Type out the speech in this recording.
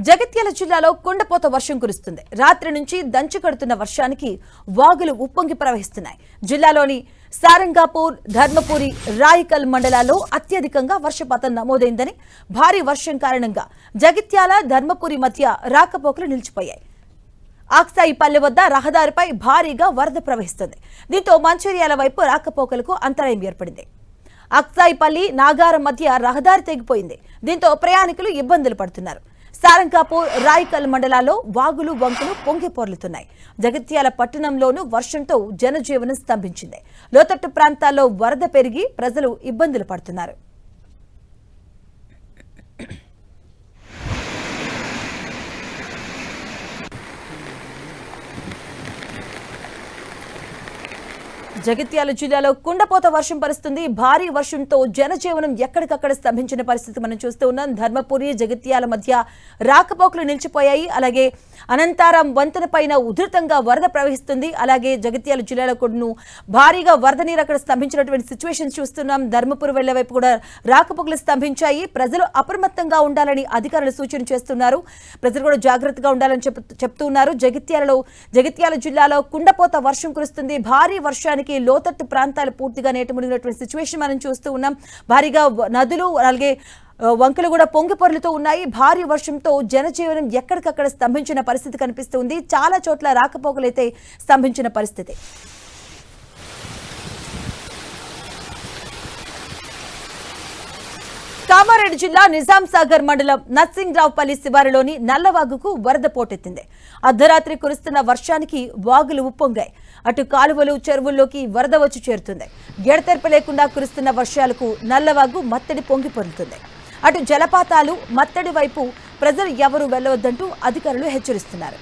జగిత్యాల జిల్లాలో కుండపోత వర్షం కురుస్తుంది. రాత్రి నుంచి దంచుకొడుతున్న వర్షానికి వాగులు ఉప్పొంగి ప్రవహిస్తున్నాయి. జిల్లాలోని సారంగాపూర్, ధర్మపురి, రాయికల్ మండలాల్లో అత్యధికంగా వర్షపాతం నమోదైందని, భారీ వర్షం కారణంగా జగిత్యాల, ధర్మపురి మధ్య రాకపోకలు నిలిచిపోయాయి. ఆక్సాయిపల్లి వద్ద రహదారిపై భారీగా వరద ప్రవహిస్తుంది. దీంతో మంచిర్యాల వైపు రాకపోకలకు అంతరాయం ఏర్పడింది. అక్సాయిపల్లి, నాగారం మధ్య రహదారి తెగిపోయింది. దీంతో ప్రయాణికులు ఇబ్బందులు పడుతున్నారు. సారంగాపూర్, రాయికల్ మండలాల్లో వాగులు, వంకలు పొంగి పొర్లుతున్నాయి. జగిత్యాల పట్టణంలోనూ వర్షంతో జనజీవనం స్తంభించింది. లోతట్టు ప్రాంతాల్లో వరద పెరిగి ప్రజలు ఇబ్బందులు పడుతున్నారు. జగిత్యాల జిల్లాలో కుండపోత వర్షం పరుస్తుంది. భారీ వర్షంతో జనజీవనం ఎక్కడికక్కడ స్తంభించిన పరిస్థితి మనం చూస్తూ ఉన్నాం. ధర్మపురి, జగిత్యాల మధ్య రాకపోకలు నిలిచిపోయాయి. అలాగే అనంతారం వంతెన పైన ఉధృతంగా వరద ప్రవహిస్తుంది. అలాగే జగిత్యాల జిల్లాలో కూడా భారీగా వరద నీరు అక్కడ స్తంభించినటువంటి సిచ్యువేషన్ చూస్తున్నాం. ధర్మపురి వెళ్లే వైపు కూడా రాకపోకలు స్తంభించాయి. ప్రజలు అప్రమత్తంగా ఉండాలని అధికారులు సూచన చేస్తున్నారు. ప్రజలు కూడా జాగ్రత్తగా ఉండాలని చెప్తున్నారు. జగిత్యాల జిల్లాలో కుండపోత వర్షం కురుస్తుంది. భారీ వర్షానికి లోతట్టు ప్రాంతాలు పూర్తిగా నీట మునిగినటువంటి సిచ్యువేషన్ మనం చూస్తూ ఉన్నాం. భారీగా నదులు అలాగే వంకలు కూడా పొంగి పొర్లుతూ ఉన్నాయి. భారీ వర్షంతో జనజీవనం ఎక్కడికక్కడ స్తంభించిన పరిస్థితి కనిపిస్తుంది. చాలా చోట్ల రాకపోకలు అయితే స్తంభించిన పరిస్థితి. కామారెడ్డి జిల్లా నిజాం సాగర్ మండలం నర్సింగ్రావుపల్లి శివారులోని నల్లవాగుకు వరద పోటెత్తింది. అర్ధరాత్రి కురుస్తున్న వర్షానికి వాగులు ఉప్పొంగాయి. అటు కాలువలు, చెరువుల్లోకి వరద వచ్చి చేరుతుంది. ఎడతెరప లేకుండా కురుస్తున్న వర్షాలకు నల్లవాగు మత్తడి పొంగి పొరులుతుంది. అటు జలపాతాలు, మత్తడి వైపు ప్రజలు ఎవరూ వెళ్లవద్దంటూ అధికారులు హెచ్చరిస్తున్నారు.